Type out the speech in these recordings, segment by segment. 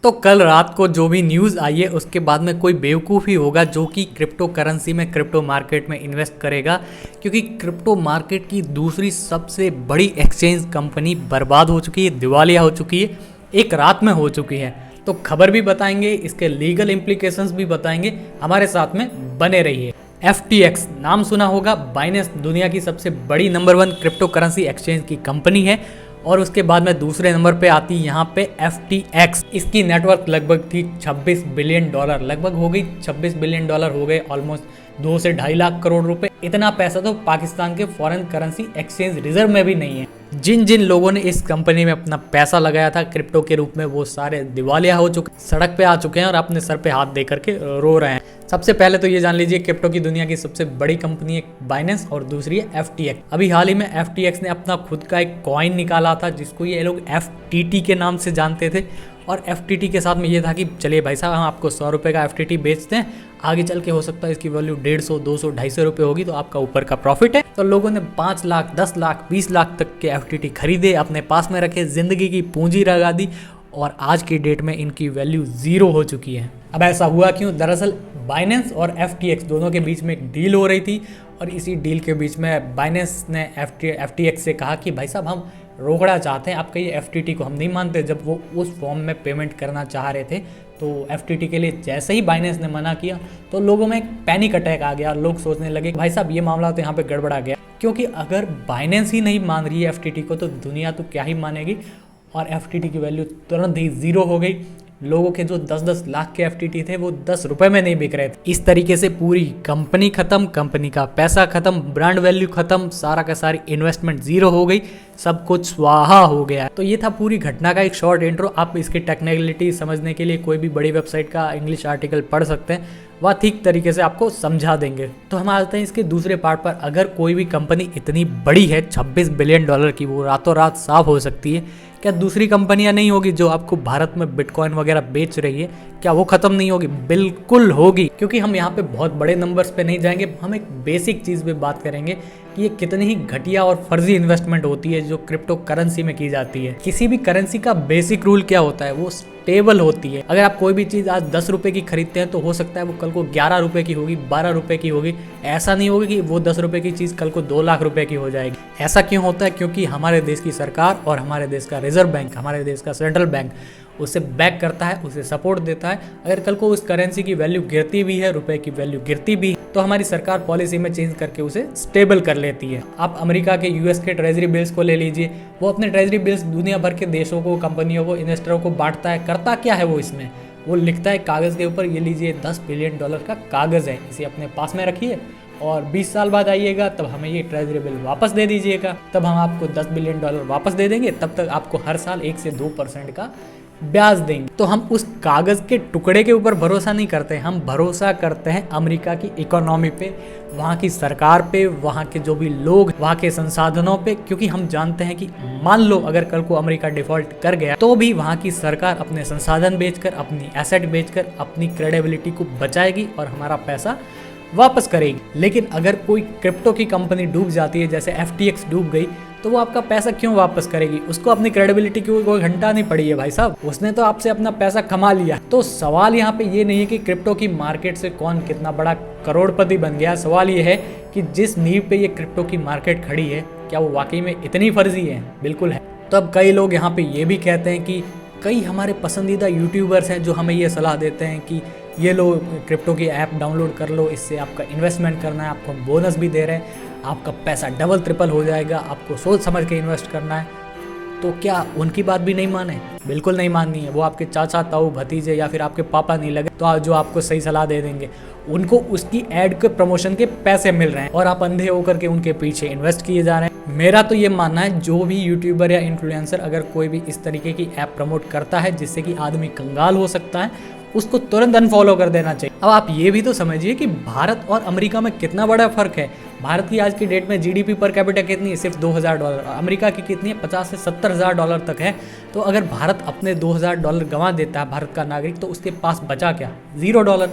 तो कल रात को जो भी न्यूज़ आई है उसके बाद में कोई बेवकूफ़ ही होगा जो कि क्रिप्टो करेंसी में क्रिप्टो मार्केट में इन्वेस्ट करेगा, क्योंकि क्रिप्टो मार्केट की दूसरी सबसे बड़ी एक्सचेंज कंपनी बर्बाद हो चुकी है, दिवालिया हो चुकी है, एक रात में हो चुकी है। तो खबर भी बताएंगे, इसके लीगल इम्प्लीकेशंस भी बताएंगे, हमारे साथ में बने रहिए। FTX नाम सुना होगा, बाइनेंस दुनिया की सबसे बड़ी नंबर 1 क्रिप्टो करेंसी एक्सचेंज की कंपनी है और उसके बाद में दूसरे नंबर पे आती है यहाँ पे FTX। इसकी नेटवर्क लगभग थी $26 बिलियन, लगभग हो गई $26 बिलियन हो गए, ऑलमोस्ट 2 से 2.5 लाख करोड़ रुपए। इतना पैसा तो पाकिस्तान के फॉरेन करेंसी एक्सचेंज रिजर्व में भी नहीं है। जिन जिन लोगों ने इस कंपनी में अपना पैसा लगाया था क्रिप्टो के रूप में, वो सारे दिवालिया हो चुके, सड़क पे आ चुके हैं और अपने सर पे हाथ दे करके रो रहे हैं। सबसे पहले तो ये जान लीजिए, क्रिप्टो की दुनिया की सबसे बड़ी कंपनी है बाइनेंस और दूसरी है FTX। अभी हाल ही में FTX ने अपना खुद का एक कॉइन निकाला था जिसको ये लोग FTT के नाम से जानते थे, और FTT के साथ में ये था कि चलिए भाई साहब, हम आपको 100 रुपये का FTT बेचते हैं, आगे चल के हो सकता है इसकी वैल्यू 150, 200, 250 रुपये होगी, तो आपका ऊपर का प्रॉफिट है। तो लोगों ने 5 लाख, 10 लाख, 20 लाख तक के FTT खरीदे, अपने पास में रखे, जिंदगी की पूंजी लगा दी और आज की डेट में इनकी वैल्यू 0 हो चुकी है। अब ऐसा हुआ क्यों? दरअसल बाइनेंस और FTX दोनों के बीच में एक डील हो रही थी और इसी डील के बीच में बाइनेंस ने FTX से कहा कि भाई साहब, हम रोकना चाहते हैं आपका ये FTT को, हम नहीं मानते। जब वो उस फॉर्म में पेमेंट करना चाह रहे थे तो FTT के लिए जैसे ही बाइनेंस ने मना किया तो लोगों में एक पैनिक अटैक आ गया। लोग सोचने लगे भाई साहब, ये मामला तो यहाँ पे गड़बड़ा गया, क्योंकि अगर बाइनेंस ही नहीं मान रही है FTT को तो दुनिया तो क्या ही मानेगी। और FTT की वैल्यू तुरंत ही 0 हो गई। लोगों के जो 10-10 लाख के FTT थे वो 10 रुपए में नहीं बिक रहे थे। इस तरीके से पूरी कंपनी खत्म, कंपनी का पैसा खत्म, ब्रांड वैल्यू खत्म, सारा का सारी इन्वेस्टमेंट 0 हो गई, सब कुछ स्वाहा हो गया। तो ये था पूरी घटना का एक शॉर्ट इंट्रो। आप इसकी टेक्निकलिटी समझने के लिए कोई भी बड़ी वेबसाइट का इंग्लिश आर्टिकल पढ़ सकते हैं, वह ठीक तरीके से आपको समझा देंगे। तो हम आते हैं इसके दूसरे पार्ट पर। अगर कोई भी कंपनी इतनी बड़ी है $26 बिलियन की, वो रातों रात साफ हो सकती है, क्या दूसरी कंपनियां नहीं होगी जो आपको भारत में बिटकॉइन वगैरह बेच रही है? क्या वो खत्म नहीं होगी? बिल्कुल होगी, क्योंकि हम यहाँ पे बहुत बड़े नंबर्स पे नहीं जाएंगे, हम एक बेसिक चीज़ पे बात करेंगे कि ये कितनी ही घटिया और फर्जी इन्वेस्टमेंट होती है जो क्रिप्टो करेंसी में की जाती है। किसी भी करेंसी का बेसिक रूल क्या होता है? वो स्टेबल होती है। अगर आप कोई भी चीज़ आज 10 रुपए की खरीदते हैं तो हो सकता है वो कल को 11 रुपए की होगी, 12 रुपए की होगी। ऐसा नहीं होगा कि वो 10 रुपए की चीज़ कल को 2 लाख रुपए की हो जाएगी। ऐसा क्यों होता है? क्योंकि हमारे देश की सरकार और हमारे देश का रिजर्व बैंक, हमारे देश का सेंट्रल बैंक उसे बैक करता है, उसे सपोर्ट देता है। अगर कल को उस करेंसी की वैल्यू गिरती भी है, रुपए की वैल्यू गिरती भी, तो हमारी सरकार पॉलिसी में चेंज करके उसे स्टेबल कर लेती है। आप अमेरिका के US के ट्रेजरी बिल्स को ले लीजिए, वो अपने ट्रेजरी बिल्स दुनिया भर के देशों को, कंपनियों को, इन्वेस्टरों को बांटता है। करता क्या है वो? इसमें वो लिखता है कागज़ के ऊपर, ये लीजिए $10 बिलियन का कागज़ है, इसे अपने पास में रखिए और 20 साल बाद आइएगा तब हमें ये ट्रेजरी बिल वापस दे दीजिएगा, तब हम आपको $10 बिलियन वापस दे देंगे, तब तक आपको हर साल 1 से 2% का ब्याज देंगे। तो हम उस कागज़ के टुकड़े के ऊपर भरोसा नहीं करते, हम भरोसा करते हैं अमेरिका की इकोनॉमी पे, वहाँ की सरकार पे, वहाँ के जो भी लोग, वहाँ के संसाधनों पे, क्योंकि हम जानते हैं कि मान लो अगर कल को अमेरिका डिफॉल्ट कर गया तो भी वहाँ की सरकार अपने संसाधन बेचकर, अपनी एसेट बेचकर अपनी क्रेडिबिलिटी को बचाएगी और हमारा पैसा वापस करेगी। लेकिन अगर कोई क्रिप्टो की कंपनी डूब जाती है, जैसे FTX डूब गई, तो वो आपका पैसा क्यों वापस करेगी? उसको अपनी क्रेडिबिलिटी की कोई घंटा नहीं पड़ी है भाई साहब, उसने तो आपसे अपना पैसा कमा लिया। तो सवाल यहाँ पे ये नहीं है कि क्रिप्टो की मार्केट से कौन कितना बड़ा करोड़पति बन गया, सवाल ये है कि जिस नींव पे ये क्रिप्टो की मार्केट खड़ी है, क्या वो वाकई में इतनी फर्जी है? बिल्कुल है। तो अब कई लोग यहाँ पे ये भी कहते हैं कि कई हमारे पसंदीदा यूट्यूबर्स हैं जो हमें ये सलाह देते हैं कि ये लो क्रिप्टो की ऐप डाउनलोड कर लो, इससे आपका इन्वेस्टमेंट करना है, आपको बोनस भी दे रहे हैं, आपका पैसा डबल ट्रिपल हो जाएगा, आपको सोच समझ के इन्वेस्ट करना है। तो क्या उनकी बात भी नहीं माने? बिल्कुल नहीं माननी है। वो आपके चाचा, ताऊ, भतीजे या फिर आपके पापा नहीं लगे तो जो आपको सही सलाह दे देंगे, उनको उसकी ऐड के प्रमोशन के पैसे मिल रहे हैं और आप अंधे होकर के उनके पीछे इन्वेस्ट किए जा रहे हैं। मेरा तो ये मानना है, जो भी यूट्यूबर या इन्फ्लुएंसर अगर कोई भी इस तरीके की ऐप प्रमोट करता है जिससे कि आदमी कंगाल हो सकता है, उसको तुरंत अनफॉलो कर देना चाहिए। अब आप ये भी तो समझिए कि भारत और अमेरिका में कितना बड़ा फर्क है। भारत की आज की डेट में GDP पर कैपिटा कितनी है? सिर्फ $2000। अमेरिका की कितनी है? 50 से 70 हज़ार डॉलर तक है। तो अगर भारत अपने $2000 गंवा देता है, भारत का नागरिक, तो उसके पास बचा क्या? $0।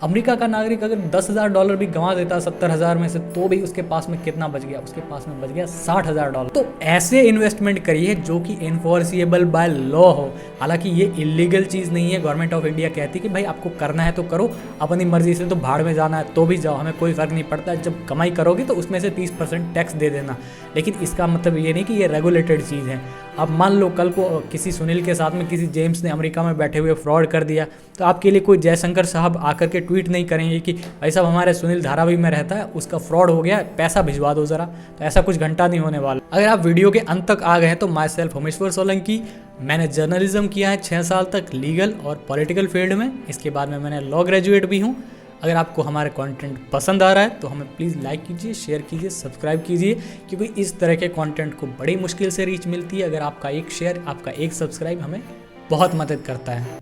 अमेरिका का नागरिक अगर $10,000 भी गंवा देता 70,000 में से, तो भी उसके पास में कितना बच गया, उसके पास में बच गया $60,000। तो ऐसे इन्वेस्टमेंट करिए जो कि इन्फोर्सिएबल बाय लॉ हो। हालांकि ये इलीगल चीज़ नहीं है, गवर्नमेंट ऑफ इंडिया कहती है कि भाई आपको करना है तो करो, अपनी मर्जी से तो भाड़ में जाना है तो भी जाओ, हमें कोई फ़र्क नहीं पड़ता। जब कमाई करोगे तो उसमें से 30% टैक्स दे देना। लेकिन इसका मतलब ये नहीं कि ये रेगुलेटेड चीज़ है। अब मान लो कल को किसी सुनील के साथ में किसी जेम्स ने अमेरिका में बैठे हुए फ्रॉड कर दिया, तो आपके लिए कोई जयशंकर साहब आकर के ट्वीट नहीं करेंगे कि भाई साहब हमारे सुनील धारावी में रहता है, उसका फ्रॉड हो गया, पैसा भिजवा दो ज़रा। तो ऐसा कुछ घंटा नहीं होने वाला। अगर आप वीडियो के अंत तक आ गए हैं तो माई सेल्फ होमेश्वर सोलंकी, मैंने जर्नलिज्म किया है 6 साल तक लीगल और पॉलिटिकल फील्ड में। इसके बाद में मैंने लॉ ग्रेजुएट भी हूँ। अगर आपको हमारे कंटेंट पसंद आ रहा है तो हमें प्लीज़ लाइक कीजिए, शेयर कीजिए, सब्सक्राइब कीजिए, क्योंकि इस तरह के कंटेंट को बड़ी मुश्किल से रीच मिलती है। अगर आपका एक शेयर, आपका एक सब्सक्राइब हमें बहुत मदद करता है।